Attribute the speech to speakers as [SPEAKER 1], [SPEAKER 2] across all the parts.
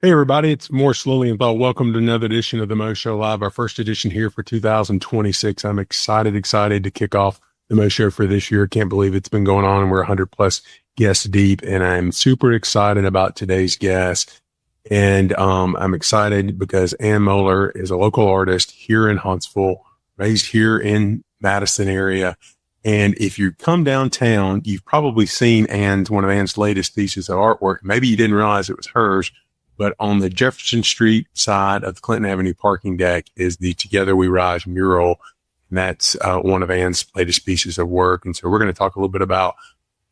[SPEAKER 1] Hey everybody, it's more slowly and thought. Welcome to another edition of the Mo Show Live, our first edition here for 2026. I'm excited to kick off the Mo Show for this year. Can't believe it's been going on and we're 100 plus guests deep, and I'm super excited about today's guest. And I'm excited because Ann Moeller is a local artist here in Huntsville, raised here in Madison area. And if you come downtown, you've probably seen one of Ann's latest pieces of artwork. Maybe you didn't realize it was hers. But on the Jefferson Street side of the Clinton Avenue parking deck is the Together We Rise mural. And that's one of Ann's latest pieces of work. And so we're going to talk a little bit about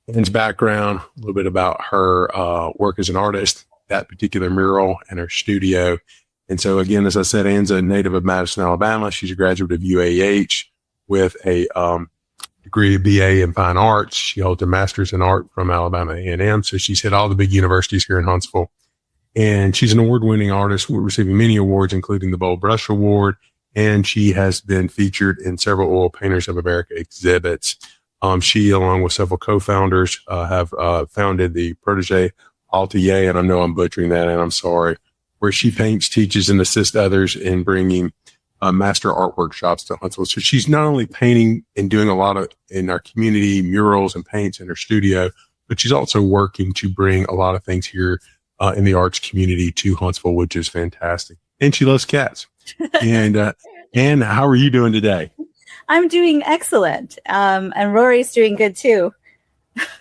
[SPEAKER 1] Ann's background, a little bit about her work as an artist, that particular mural, and her studio. And so, again, as I said, Ann's a native of Madison, Alabama. She's a graduate of UAH with a degree BA in Fine Arts. She holds a master's in art from Alabama A&M. So she's hit all the big universities here in Huntsville. And she's an award-winning artist, receiving many awards, including the Bold Brush Award. And she has been featured in several Oil Painters of America exhibits. She, along with several co-founders, have founded the Protege Atelier, and I know I'm butchering that, and I'm sorry, where she paints, teaches, and assists others in bringing master art workshops to Huntsville. So she's not only painting and doing a lot of in our community murals and paints in her studio, but she's also working to bring a lot of things here in the arts community to Huntsville, which is fantastic. And she loves cats. And Ann, how are you doing today?
[SPEAKER 2] I'm doing excellent. And Rory's doing good too.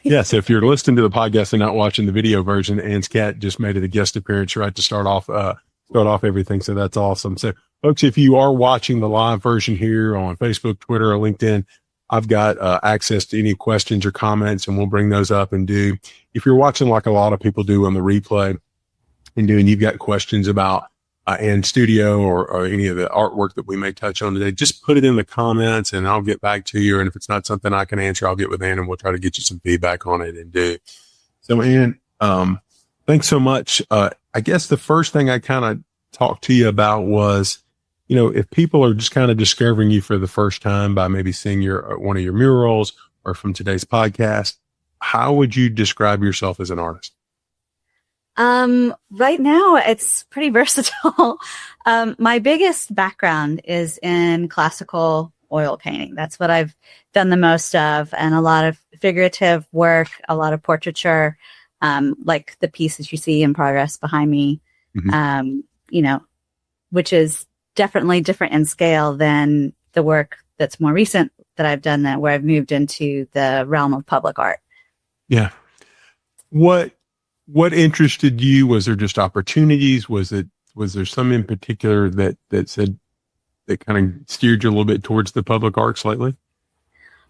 [SPEAKER 1] Yes, if you're listening to the podcast and not watching the video version, Ann's cat just made it a guest appearance right to start off everything. So that's awesome. So folks, if you are watching the live version here on Facebook, Twitter, or LinkedIn, I've got access to any questions or comments, and we'll bring those up and do. If you're watching like a lot of people do on the replay and you've got questions about Ann's studio or any of the artwork that we may touch on today, just put it in the comments and I'll get back to you. And if it's not something I can answer, I'll get with Ann and we'll try to get you some feedback on it and do. So Ann, thanks so much. I guess the first thing I kind of talked to you about was, if people are just kind of discovering you for the first time by maybe seeing one of your murals or from today's podcast, how would you describe yourself as an artist?
[SPEAKER 2] Right now it's pretty versatile. My biggest background is in classical oil painting. That's what I've done the most of, and a lot of figurative work, a lot of portraiture, like the piece that you see in progress behind me, which is definitely different in scale than the work that's more recent that I've done, where I've moved into the realm of public art.
[SPEAKER 1] Yeah. What interested you? Was there just opportunities? Was there some in particular that kind of steered you a little bit towards the public arts lately?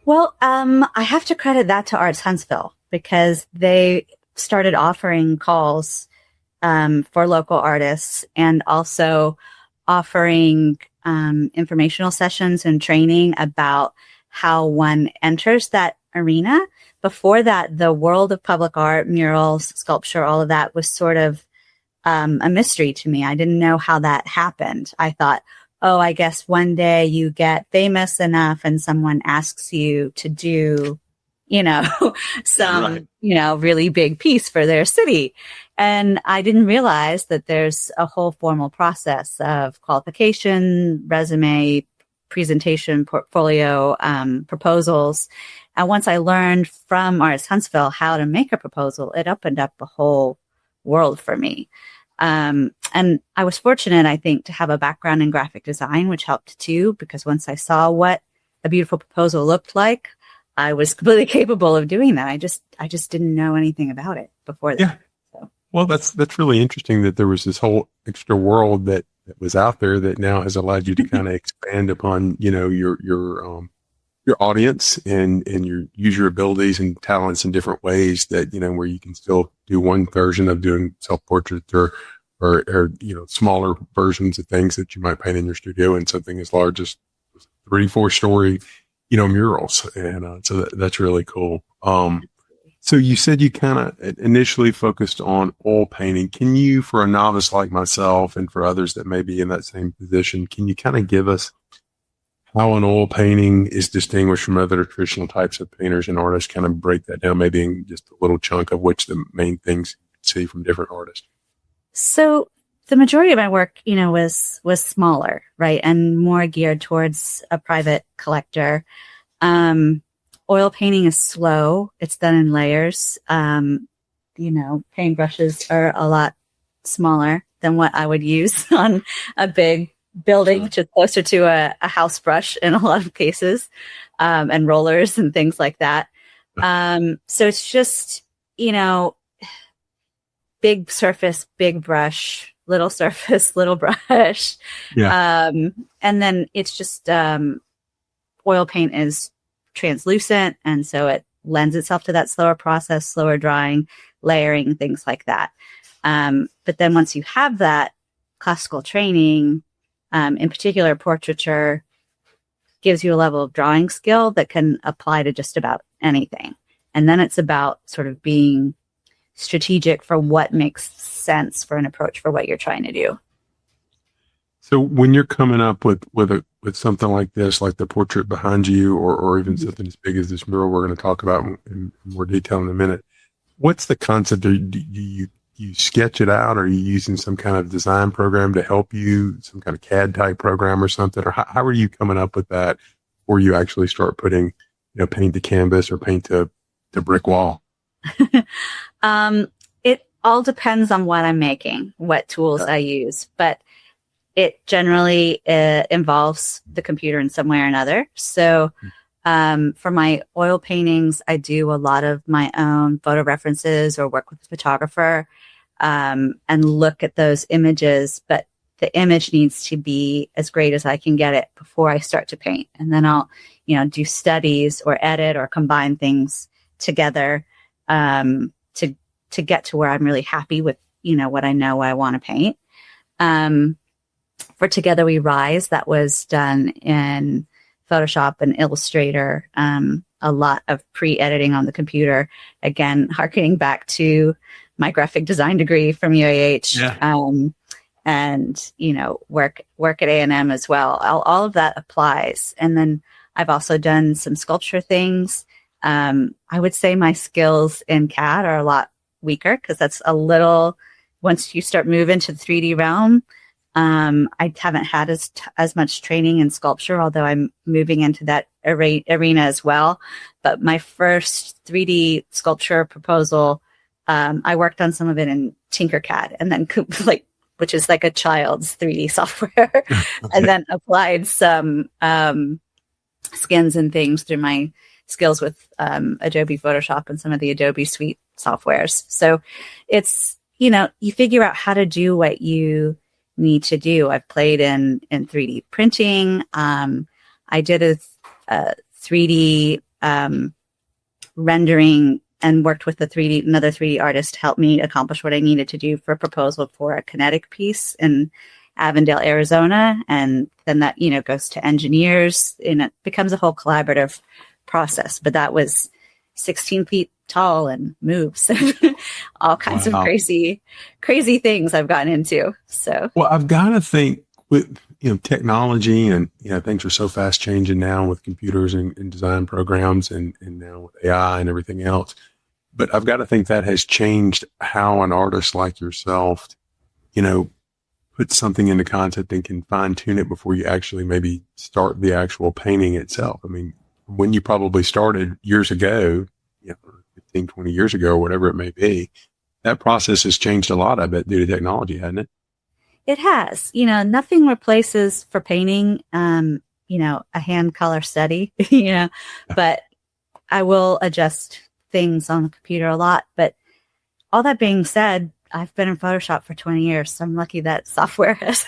[SPEAKER 2] Well, I have to credit that to Arts Huntsville, because they started offering calls for local artists, and also offering informational sessions and training about how one enters that arena. Before that, the world of public art, murals, sculpture, all of that was sort of a mystery to me. I didn't know how that happened. I thought, I guess one day you get famous enough and someone asks you to do, some, really big piece for their city. And I didn't realize that there's a whole formal process of qualification, resume, presentation, portfolio, proposals. And once I learned from Arts Huntsville how to make a proposal, it opened up a whole world for me. And I was fortunate, I think, to have a background in graphic design, which helped too, because once I saw what a beautiful proposal looked like, I was completely capable of doing that. I just didn't know anything about it before that.
[SPEAKER 1] Yeah.
[SPEAKER 2] So.
[SPEAKER 1] Well, that's really interesting that there was this whole extra world that was out there that now has allowed you to kind of expand upon, your audience and use your abilities and talents in different ways that, where you can still do one version of doing self-portraits or smaller versions of things that you might paint in your studio, and something as large as 3-4 story, murals. And so that's really cool. So you said you kind of initially focused on oil painting. Can you, for a novice like myself and for others that may be in that same position, can you kind of give us how an oil painting is distinguished from other traditional types of painters and artists? Kind of break that down maybe in just a little chunk of which the main things you see from different artists.
[SPEAKER 2] So the majority of my work, was smaller, right, and more geared towards a private collector. Oil painting is slow; it's done in layers. Paint brushes are a lot smaller than what I would use on a big building, which is closer to a house brush in a lot of cases, and rollers and things like that. So it's just, big surface, big brush, little surface, little brush.
[SPEAKER 1] Yeah.
[SPEAKER 2] And then it's just, oil paint is translucent. And so it lends itself to that slower process, slower drying, layering, things like that. But then once you have that classical training, in particular portraiture, gives you a level of drawing skill that can apply to just about anything. And then it's about sort of being strategic for what makes sense for an approach for what you're trying to do.
[SPEAKER 1] So when you're coming up with something like this, like the portrait behind you, or even something as big as this mural we're going to talk about in more detail in a minute, what's the concept? Do you sketch it out? Or are you using some kind of design program to help you, some kind of CAD type program or something? Or how are you coming up with that before you actually start putting, paint to canvas or paint to brick wall?
[SPEAKER 2] It all depends on what I'm making, what tools I use, but it generally involves the computer in some way or another. So for my oil paintings, I do a lot of my own photo references or work with a photographer and look at those images. But the image needs to be as great as I can get it before I start to paint. And then I'll, do studies or edit or combine things together to get to where I'm really happy with, what I know I want to paint. For Together We Rise, that was done in Photoshop and Illustrator, a lot of pre-editing on the computer, again, harkening back to my graphic design degree from UAH, and, work at A&M as well. All of that applies. And then I've also done some sculpture things. I would say my skills in CAD are a lot weaker because that's a little, once you start moving to the 3D realm, I haven't had as much training in sculpture, although I'm moving into that arena as well. But my first 3D sculpture proposal, I worked on some of it in Tinkercad, and then which is like a child's 3D software, and then applied some skins and things through my skills with Adobe Photoshop and some of the Adobe Suite softwares. So it's, you figure out how to do what you need to do. I've played in 3D printing. I did a 3D rendering and worked with another 3D artist to help me accomplish what I needed to do for a proposal for a kinetic piece in Avondale, Arizona. And then that, goes to engineers, and it becomes a whole collaborative process. But that was 16 feet tall and moves all kinds of crazy things I've gotten into. So, well,
[SPEAKER 1] I've got to think with, technology and, things are so fast changing now with computers and design programs and now with AI and everything else. But I've got to think that has changed how an artist like yourself, puts something into concept and can fine tune it before you actually maybe start the actual painting itself. I mean, when you probably started years ago, 15, 20 years ago, or whatever it may be, that process has changed a lot, I bet, due to technology, hasn't it?
[SPEAKER 2] It has. Nothing replaces for painting, a hand color study, but I will adjust things on the computer a lot. But all that being said, I've been in Photoshop for 20 years, so I'm lucky that software has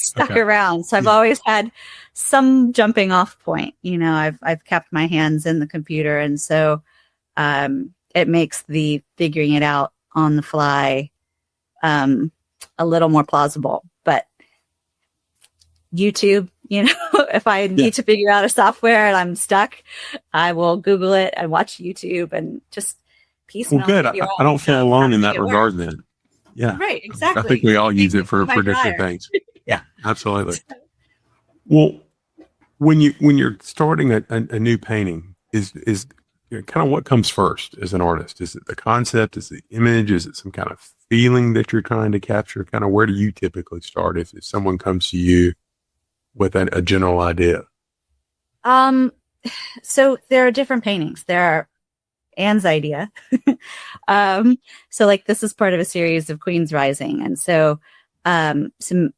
[SPEAKER 2] stuck around. So I've always had some jumping off point. I've kept my hands in the computer, and so it makes the figuring it out on the fly a little more plausible. But YouTube, if I need to figure out a software and I'm stuck, I will Google it and watch YouTube and just piecemeal.
[SPEAKER 1] Well, good. I don't feel alone in that regard then. Yeah.
[SPEAKER 2] Right. Exactly.
[SPEAKER 1] I think we all use it for different things. Yeah, absolutely. Well, when you're starting a new painting, is kind of what comes first as an artist? Is it the concept? Is it the image? Is it some kind of feeling that you're trying to capture? Kind of where do you typically start if someone comes to you with a general idea?
[SPEAKER 2] So there are different paintings. There are Anne's idea. So like this is part of a series of Queen's Rising. And so some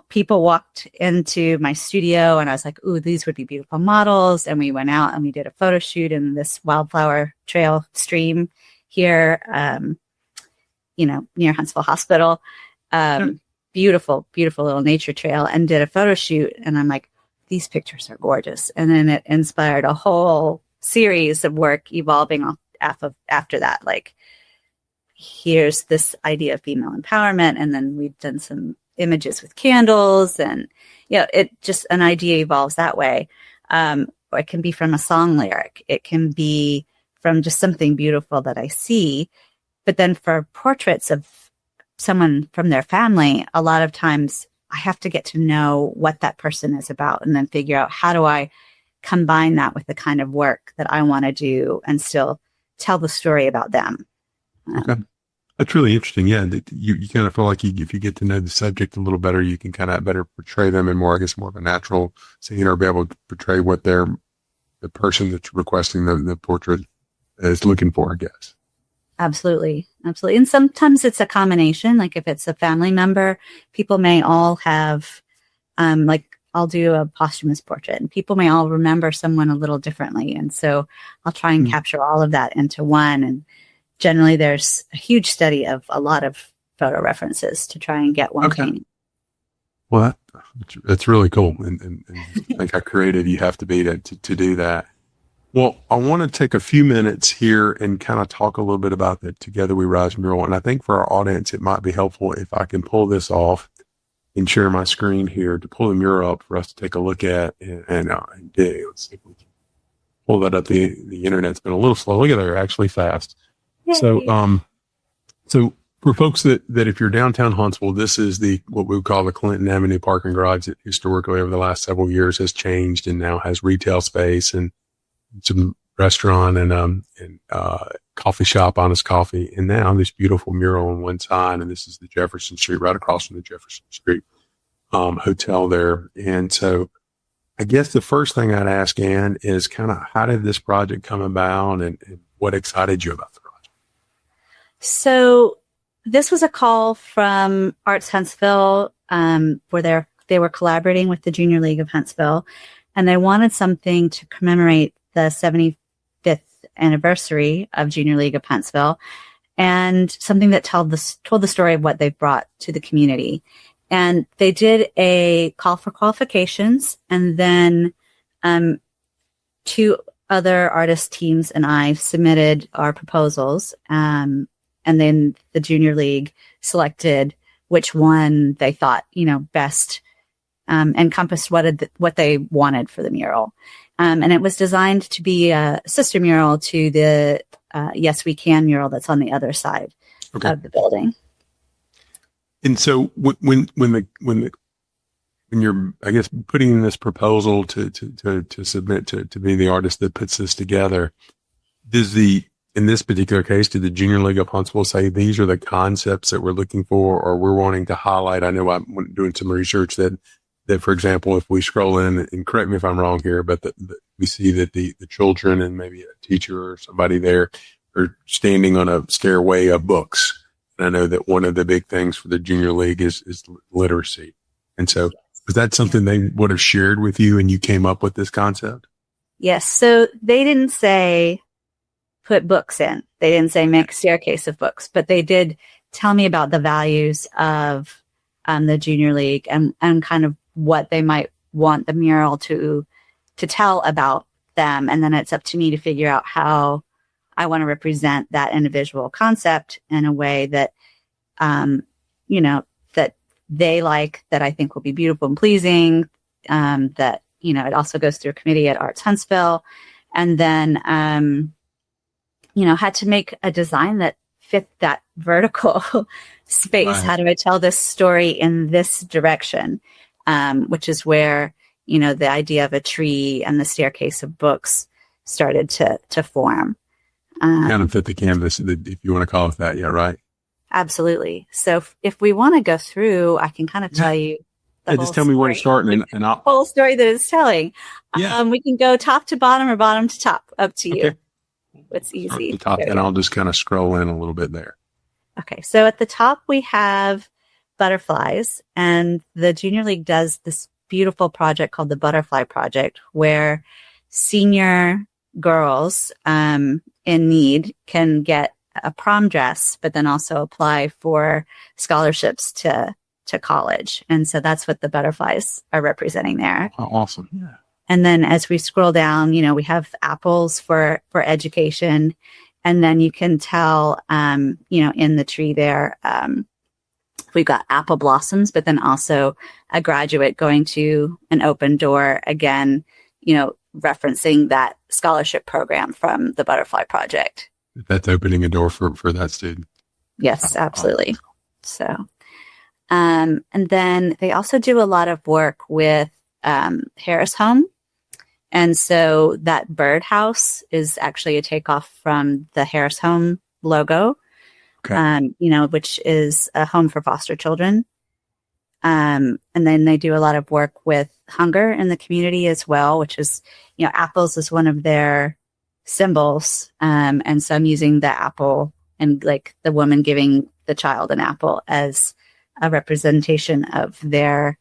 [SPEAKER 2] people walked into my studio and I was like, ooh, these would be beautiful models. And we went out and we did a photo shoot in this wildflower trail stream here, near Huntsville Hospital. Beautiful, beautiful little nature trail, and did a photo shoot. And I'm like, these pictures are gorgeous. And then it inspired a whole series of work evolving off after that. Like, here's this idea of female empowerment. And then we've done some images with candles, and, it just, an idea evolves that way. Or it can be from a song lyric. It can be from just something beautiful that I see. But then for portraits of someone from their family, a lot of times I have to get to know what that person is about and then figure out how do I combine that with the kind of work that I want to do and still tell the story about them.
[SPEAKER 1] Okay. That's really interesting. Yeah. You kind of feel like if you get to know the subject a little better, you can kind of better portray them in more of a natural scene, or be able to portray what the person that's requesting the portrait is looking for, I guess.
[SPEAKER 2] Absolutely. Absolutely. And sometimes it's a combination. Like if it's a family member, people may all have, I'll do a posthumous portrait and people may all remember someone a little differently. And so I'll try and capture all of that into one. And generally there's a huge study of a lot of photo references to try and get one painting.
[SPEAKER 1] Well, that's really cool. And like how creative you have to be to do that. Well, I want to take a few minutes here and kind of talk a little bit about the Together We Rise mural. And I think for our audience, it might be helpful if I can pull this off and share my screen here to pull the mural up for us to take a look at and dig. Let's see if we can pull that up. The internet's been a little slow. Look at that, actually fast. Yay. So for folks that if you're downtown Huntsville, this is what we would call the Clinton Avenue parking garage that historically over the last several years has changed and now has retail space and some restaurant and coffee shop, Honest Coffee, and now this beautiful mural on one side, and this is the Jefferson Street, right across from the Jefferson Street hotel there. And so I guess the first thing I'd ask, Ann, is kind of how did this project come about and what excited you about the project?
[SPEAKER 2] So this was a call from Arts Huntsville, where they were collaborating with the Junior League of Huntsville, and they wanted something to commemorate the 75th anniversary of Junior League of Huntsville, and something that told the story of what they've brought to the community. And they did a call for qualifications, and then two other artist teams and I submitted our proposals, and then the Junior League selected which one they thought best encompassed what they wanted for the mural. And it was designed to be a sister mural to the Yes We Can mural that's on the other side of the building. And so
[SPEAKER 1] when you're, I guess, putting in this proposal to submit to be the artist that puts this together, in this particular case, did the Junior League of Huntsville say these are the concepts that we're looking for, or we're wanting to highlight? I know I'm doing some research that, for example, if we scroll in, and correct me if I'm wrong here, but we see that the children and maybe a teacher or somebody there are standing on a stairway of books. And I know that one of the big things for the Junior League is literacy. And so was that something they would have shared with you and you came up with this concept?
[SPEAKER 2] Yes. So they didn't say put books in. They didn't say make a staircase of books, but they did tell me about the values of the Junior League and kind of what they might want the mural to tell about them. And then it's up to me to figure out how I want to represent that individual concept in a way that, that they like, that I think will be beautiful and pleasing, that, it also goes through a committee at Arts Huntsville. And then, had to make a design that fit that vertical space. Right. How do I tell this story in this direction? Which is where, the idea of a tree and the staircase of books started to form.
[SPEAKER 1] Kind of fit the canvas, if you want to call it that. Yeah, right.
[SPEAKER 2] Absolutely. So if we want to go through, I can kind of tell you
[SPEAKER 1] just tell me where to start, and I'll
[SPEAKER 2] whole story that it's telling.
[SPEAKER 1] Yeah.
[SPEAKER 2] We can go top to bottom or bottom to top, up to you.
[SPEAKER 1] Okay.
[SPEAKER 2] What's easy?
[SPEAKER 1] Start at the top, and I'll just kind of scroll in a little bit there.
[SPEAKER 2] Okay. So at the top, we have butterflies, and the Junior League does this beautiful project called the Butterfly Project, where senior girls in need can get a prom dress, but then also apply for scholarships to college. And so that's what the butterflies are representing there.
[SPEAKER 1] Oh, awesome. Yeah.
[SPEAKER 2] And then as we scroll down, we have apples for education. And then you can tell, in the tree there, we've got apple blossoms, but then also a graduate going to an open door, again, referencing that scholarship program from the Butterfly Project.
[SPEAKER 1] That's opening a door for that student.
[SPEAKER 2] Yes, absolutely. So, and then they also do a lot of work with Harris Home. And so that birdhouse is actually a takeoff from the Harris Home logo, which is a home for foster children. And then they do a lot of work with hunger in the community as well, which is, apples is one of their symbols. And so I'm using the apple and like the woman giving the child an apple as a representation of their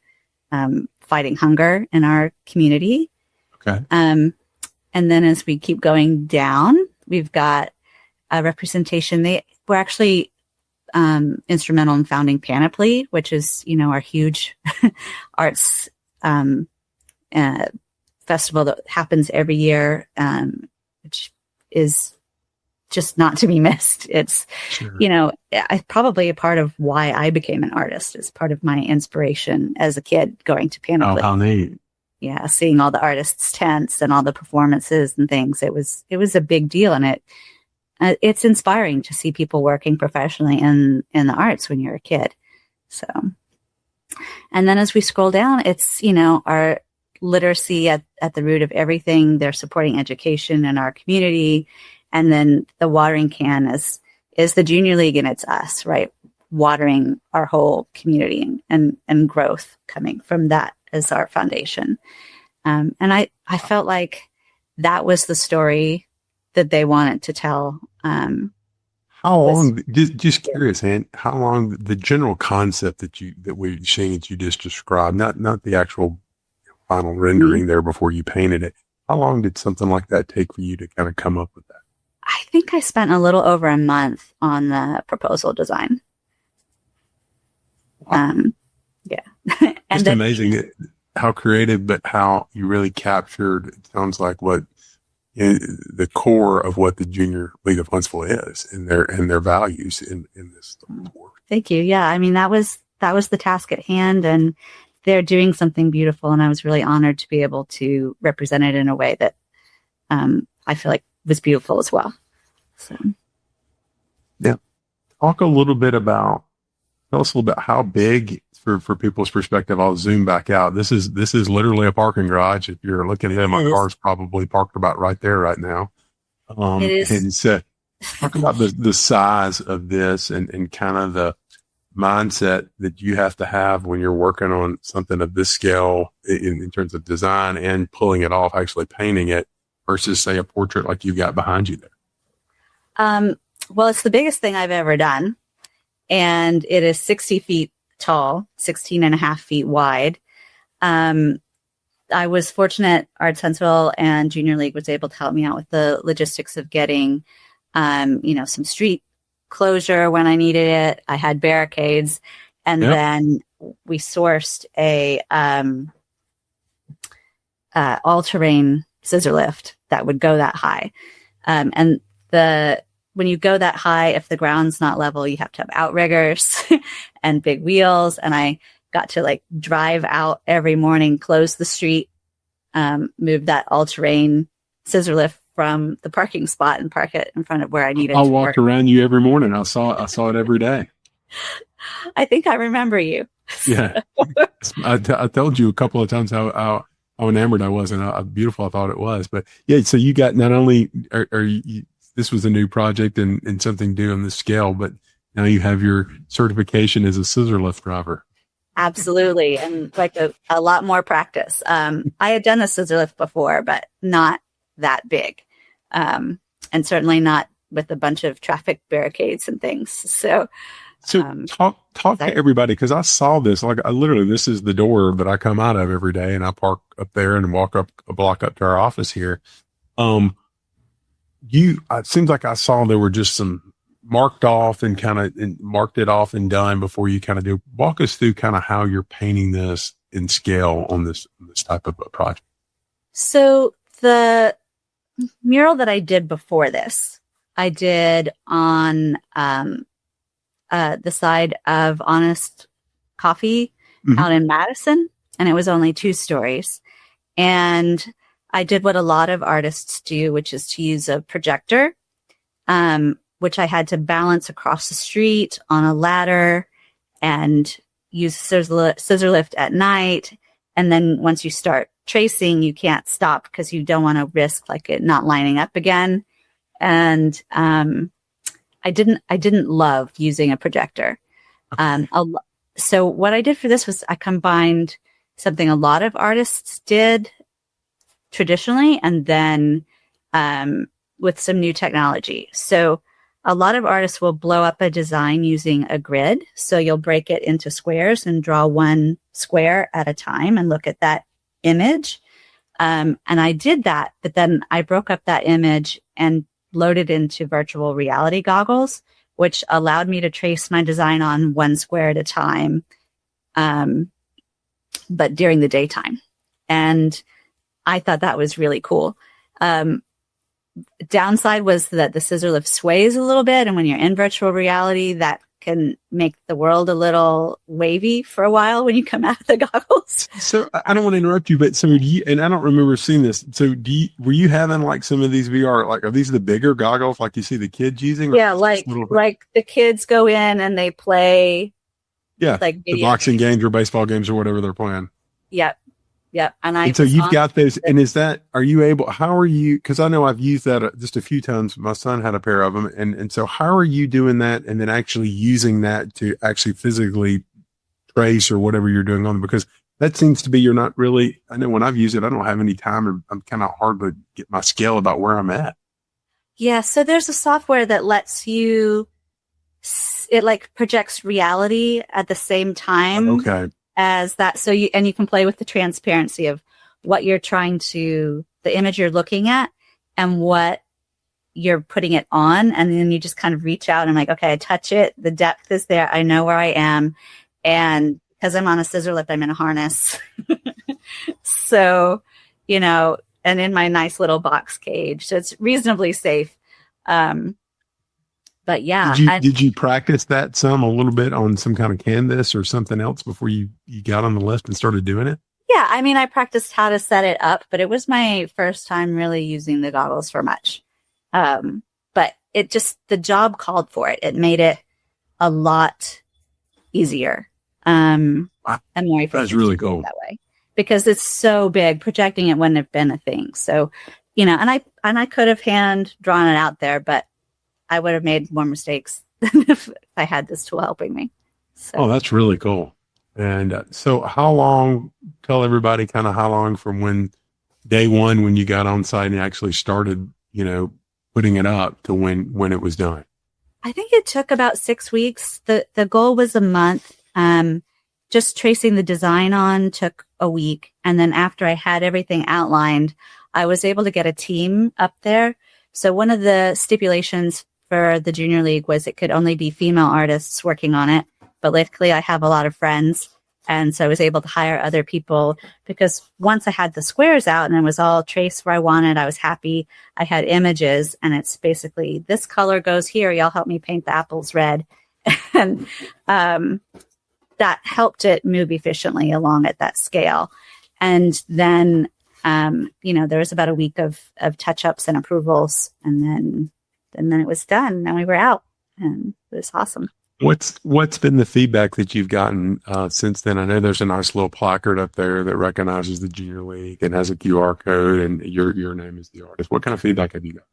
[SPEAKER 2] fighting hunger in our community.
[SPEAKER 1] Okay.
[SPEAKER 2] And then as we keep going down, we've got a representation. They were actually instrumental in founding Panoply, which is, our huge arts festival that happens every year, which is just not to be missed. It's,
[SPEAKER 1] Sure.
[SPEAKER 2] Probably a part of why I became an artist, is part of my inspiration as a kid going to Panoply.
[SPEAKER 1] Oh, how neat.
[SPEAKER 2] Yeah, seeing all the artists' tents and all the performances and things. It was a big deal, and it's inspiring to see people working professionally in the arts when you're a kid. So, and then as we scroll down, it's, our literacy at the root of everything. They're supporting education in our community. And then the watering can is the Junior League, and it's us, right? Watering our whole community and growth coming from that as our foundation. And I felt like that was the story that they wanted to tell.
[SPEAKER 1] How long, just curious, Ann, how long the general concept that we're seeing that you just described, not the actual final rendering there before you painted it. How long did something like that take for you to kind of come up with that?
[SPEAKER 2] I think I spent a little over a month on the proposal design.
[SPEAKER 1] Wow.
[SPEAKER 2] Yeah.
[SPEAKER 1] Just amazing how creative, but how you really captured, it sounds like, what the core of what the Junior League of Huntsville is, and their values in this work. Thank
[SPEAKER 2] you. Yeah. I mean, that was the task at hand, and they're doing something beautiful. And I was really honored to be able to represent it in a way that I feel like was beautiful as well. So,
[SPEAKER 1] yeah. Tell us a little bit about how big, for people's perspective. I'll zoom back out. This is literally a parking garage. If you're looking at it, my car's probably parked about right there right now.
[SPEAKER 2] It is.
[SPEAKER 1] And so talk about the size of this and kind of the mindset that you have to have when you're working on something of this scale in terms of design and pulling it off, actually painting it, versus, say, a portrait like you've got behind you there.
[SPEAKER 2] Well, it's the biggest thing I've ever done, and it is 60 feet tall, 16 and a half feet wide. I was fortunate Arts Huntsville and Junior League was able to help me out with the logistics of getting, some street closure when I needed it. I had barricades, and then we sourced a all-terrain scissor lift that would go that high. And when you go that high, if the ground's not level, you have to have outriggers and big wheels. And I got to drive out every morning, close the street, move that all-terrain scissor lift from the parking spot and park it in front of where I needed
[SPEAKER 1] I
[SPEAKER 2] to
[SPEAKER 1] walked
[SPEAKER 2] work.
[SPEAKER 1] around you every morning. I saw it every day.
[SPEAKER 2] I think I remember you.
[SPEAKER 1] Yeah. I told you a couple of times how how enamored I was and how beautiful I thought it was. But yeah, so you got not only are you, this was a new project and something new on the scale, but now you have your certification as a scissor lift driver.
[SPEAKER 2] Absolutely. And like a lot more practice. I had done the scissor lift before, but not that big. And certainly not with a bunch of traffic barricades and things. So
[SPEAKER 1] talk to everybody, because I saw this. Like, I literally, this is the door that I come out of every day, and I park up there and walk up a block up to our office here. It seems like I saw there were just some marked off and marked it off and done before you kind of do. Walk us through kind of how you're painting this in scale on this type of a project.
[SPEAKER 2] So the mural that I did before this, I did on the side of Honest Coffee out in Madison, and it was only 2 stories. And I did what a lot of artists do, which is to use a projector, which I had to balance across the street on a ladder and use scissor lift at night. And then once you start tracing, you can't stop because you don't want to risk like it not lining up again. And I didn't love using a projector. So what I did for this was I combined something a lot of artists did traditionally, and then with some new technology. So a lot of artists will blow up a design using a grid. So you'll break it into squares and draw one square at a time and look at that image. And I did that, but then I broke up that image and loaded into virtual reality goggles, which allowed me to trace my design on one square at a time, but during the daytime. And I thought that was really cool. Downside was that the scissor lift sways a little bit, and when you're in virtual reality, that can make the world a little wavy for a while when you come out of the goggles.
[SPEAKER 1] So I don't want to interrupt you, but so do you, and I don't remember seeing this. So were you having like some of these VR, like, are these the bigger goggles like you see the kids using?
[SPEAKER 2] Yeah, like the kids go in and they play.
[SPEAKER 1] Yeah,
[SPEAKER 2] like
[SPEAKER 1] the boxing games or baseball games or whatever they're playing.
[SPEAKER 2] Yep. Yep. And
[SPEAKER 1] so you've got those, and are you able, how are you, because I know I've used that just a few times. My son had a pair of them. And so how are you doing that and then actually using that to actually physically trace or whatever you're doing on them? Because that seems to be, you're not really, I know when I've used it, I don't have any time, and I'm kind of hard to get my scale about where I'm at.
[SPEAKER 2] Yeah. So there's a software that lets you, it like projects reality at the same time.
[SPEAKER 1] Okay.
[SPEAKER 2] As that, so you can play with the transparency of what you're the image you're looking at and what you're putting it on. And then you just kind of reach out and like, okay, I touch it. The depth is there. I know where I am. And because I'm on a scissor lift, I'm in a harness. So, and in my nice little box cage. So it's reasonably safe. But yeah.
[SPEAKER 1] Did you practice that a little bit on some kind of canvas or something else before you got on the lift and started doing it?
[SPEAKER 2] Yeah. I mean, I practiced how to set it up, but it was my first time really using the goggles for much. But the job called for it. It made it a lot easier. And more efficient.
[SPEAKER 1] That's really cool.
[SPEAKER 2] That way. Because it's so big, projecting it wouldn't have been a thing. So, and I could have hand drawn it out there, but I would have made more mistakes than if I had this tool helping me. So.
[SPEAKER 1] Oh, that's really cool. And so tell everybody kind of how long from when day one, when you got on site and actually started, putting it up to when it was done.
[SPEAKER 2] I think it took about 6 weeks. The goal was a month. Just tracing the design on took a week. And then after I had everything outlined, I was able to get a team up there. So one of the stipulations for the junior league was it could only be female artists working on it. But luckily I have a lot of friends. And so I was able to hire other people because once I had the squares out and it was all traced where I wanted, I was happy. I had images and it's basically this color goes here. Y'all help me paint the apples red. And that helped it move efficiently along at that scale. And then, there was about a week of touch-ups and approvals, and then it was done. Then we were out, and it was awesome.
[SPEAKER 1] What's been the feedback that you've gotten since then? I know there's a nice little placard up there that recognizes the junior league and has a QR code, and your name is the artist. What kind of feedback have you got?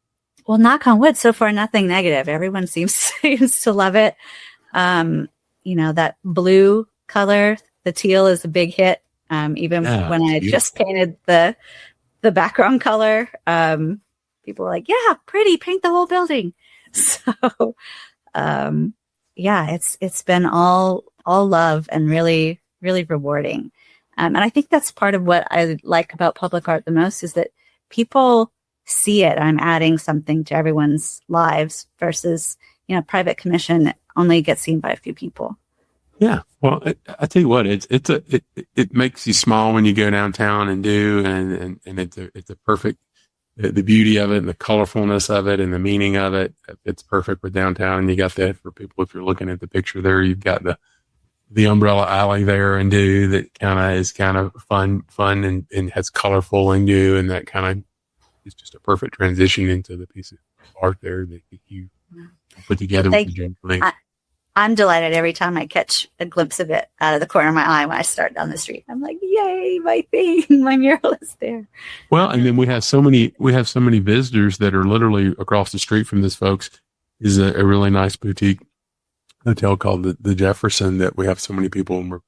[SPEAKER 2] Well, knock on wood, so far nothing negative. Everyone seems to love it. That blue color, the teal is a big hit. Even when I just painted the background color, people were like, "Yeah, pretty, paint the whole building." So, it's been all love and really, really rewarding. And I think that's part of what I like about public art the most is that people see it. I'm adding something to everyone's lives versus, private commission only gets seen by a few people.
[SPEAKER 1] Yeah. Well, I tell you what, it makes you smile when you go downtown and do, and it's a perfect, the beauty of it and the colorfulness of it and the meaning of it. It's perfect with downtown. And you got that for people. If you're looking at the picture there, you've got the umbrella alley there and do that is fun and has colorful and do. And that is just a perfect transition into the piece of art there that you put together with the junior league.
[SPEAKER 2] I'm delighted every time I catch a glimpse of it out of the corner of my eye when I start down the street. I'm like, yay, my thing, my mural is there.
[SPEAKER 1] Well, and then we have so many visitors that are literally across the street from this, folks. Is a really nice boutique hotel called the Jefferson that we have so many people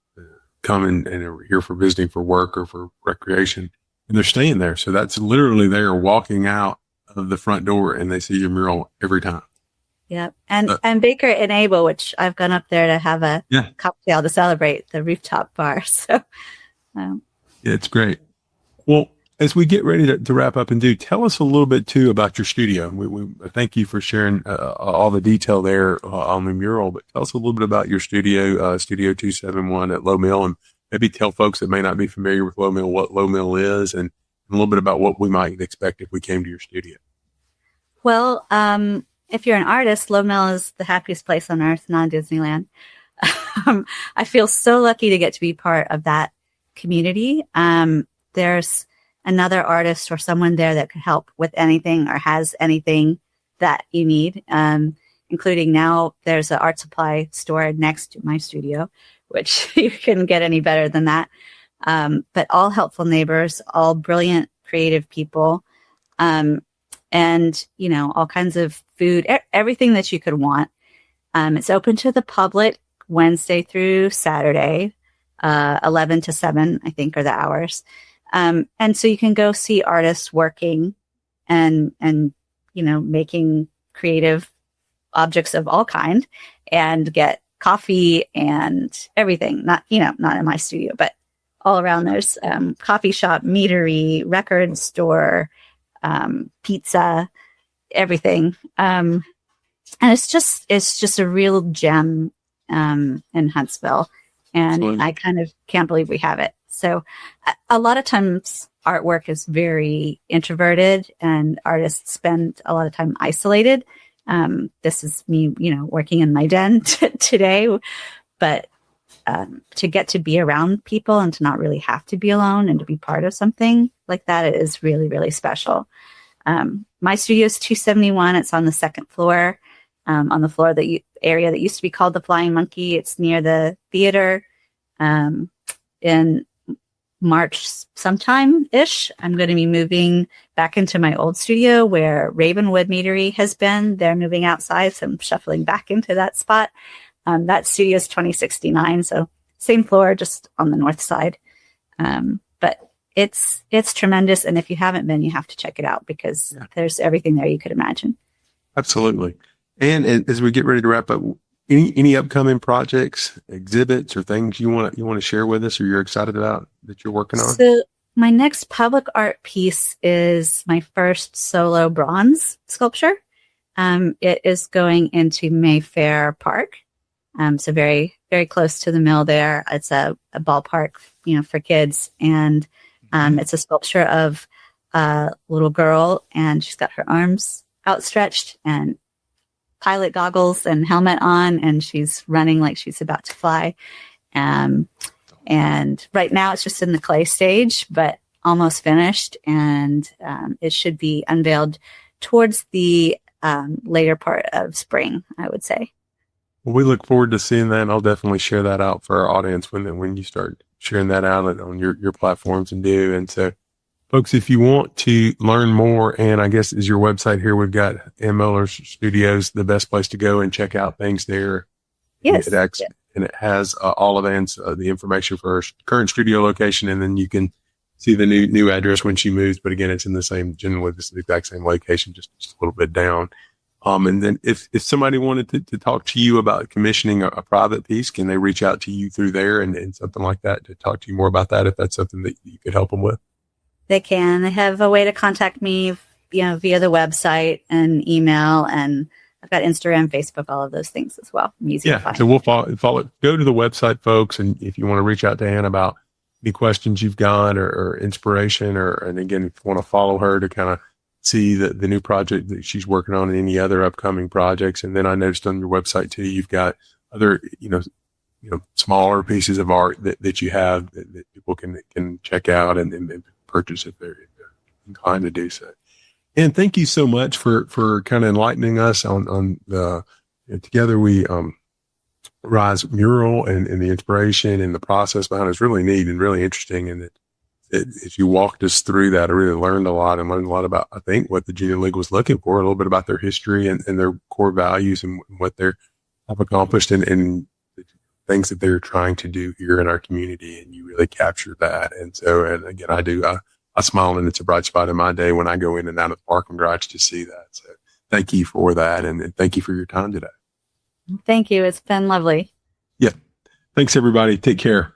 [SPEAKER 1] come and are here for visiting for work or for recreation, and they're staying there. So that's literally they are walking out of the front door and they see your mural every time.
[SPEAKER 2] Yep. And Baker and Abel, which I've gone up there to have a cocktail to celebrate the rooftop bar. So,
[SPEAKER 1] yeah, it's great. Well, as we get ready to wrap up and tell us a little bit too about your studio. We thank you for sharing all the detail there on the mural, but tell us a little bit about your studio, Studio 271 at Low Mill, and maybe tell folks that may not be familiar with Low Mill what Low Mill is and a little bit about what we might expect if we came to your studio.
[SPEAKER 2] Well, if you're an artist, Low Mill is the happiest place on earth, not Disneyland. I feel so lucky to get to be part of that community. There's another artist or someone there that could help with anything or has anything that you need, including now there's an art supply store next to my studio, which you couldn't get any better than that. But all helpful neighbors, all brilliant, creative people. And, all kinds of food, everything that you could want. It's open to the public Wednesday through Saturday, 11 to 7, I think are the hours. And so you can go see artists working and, making creative objects of all kind and get coffee and everything. Not in my studio, but all around there's, coffee shop, meadery, record store, pizza, everything. And it's just a real gem, in Huntsville. And absolutely. I kind of can't believe we have it. So a lot of times artwork is very introverted and artists spend a lot of time isolated. This is me, working in my den today, but, to get to be around people and to not really have to be alone and to be part of something like that, it is really, really special. My studio is 271. It's on the second floor, on the floor area that used to be called the Flying Monkey. It's near the theater. In March sometime-ish, I'm going to be moving back into my old studio where Ravenwood Meadery has been. They're moving outside, so I'm shuffling back into that spot. That studio is 2069, so same floor, just on the north side. But it's tremendous, and if you haven't been, you have to check it out because there's everything there you could imagine.
[SPEAKER 1] Absolutely. And as we get ready to wrap up, any upcoming projects, exhibits, or things you want to share with us, or you're excited about that you're working on?
[SPEAKER 2] So my next public art piece is my first solo bronze sculpture. It is going into Mayfair Park. So very, very close to the mill there. It's a ballpark, for kids. And it's a sculpture of a little girl, and she's got her arms outstretched and pilot goggles and helmet on, and she's running like she's about to fly. And right now it's just in the clay stage, but almost finished. And it should be unveiled towards the later part of spring, I would say.
[SPEAKER 1] Well, we look forward to seeing that, and I'll definitely share that out for our audience when you start sharing that out on your platforms and do. And so, folks, if you want to learn more, and I guess is your website here, we've got Ann Moeller Studios, the best place to go and check out things there.
[SPEAKER 2] Yes.
[SPEAKER 1] And it has all of Ann's the information for her current studio location, and then you can see the new address when she moves. But again, it's in the same, generally the exact same location, just a little bit down. And then if somebody wanted to talk to you about commissioning a private piece, can they reach out to you through there and something like that to talk to you more about that, if that's something that you could help them with?
[SPEAKER 2] They can. They have a way to contact me, via the website and email, and I've got Instagram, Facebook, all of those things as well. Easy to find.
[SPEAKER 1] So we'll follow. Go to the website, folks, and if you want to reach out to Ann about any questions you've got or inspiration, and again, if you want to follow her to kind of see the new project that she's working on and any other upcoming projects. And then I noticed on your website too, you've got other, smaller pieces of art that you have that people can check out and purchase if they're inclined to do so. And thank you so much for kind of enlightening us on the, together we, Rise Mural and the inspiration and the process behind it is really neat and really interesting. And if you walked us through that, I really learned a lot about, I think, what the Junior League was looking for, a little bit about their history and their core values and what they have accomplished and the things that they're trying to do here in our community. And you really captured that. And so, and again, I smile, and it's a bright spot in my day when I go in and out of the parking garage to see that. So thank you for that. And thank you for your time today.
[SPEAKER 2] Thank you. It's been lovely.
[SPEAKER 1] Yeah. Thanks, everybody. Take care.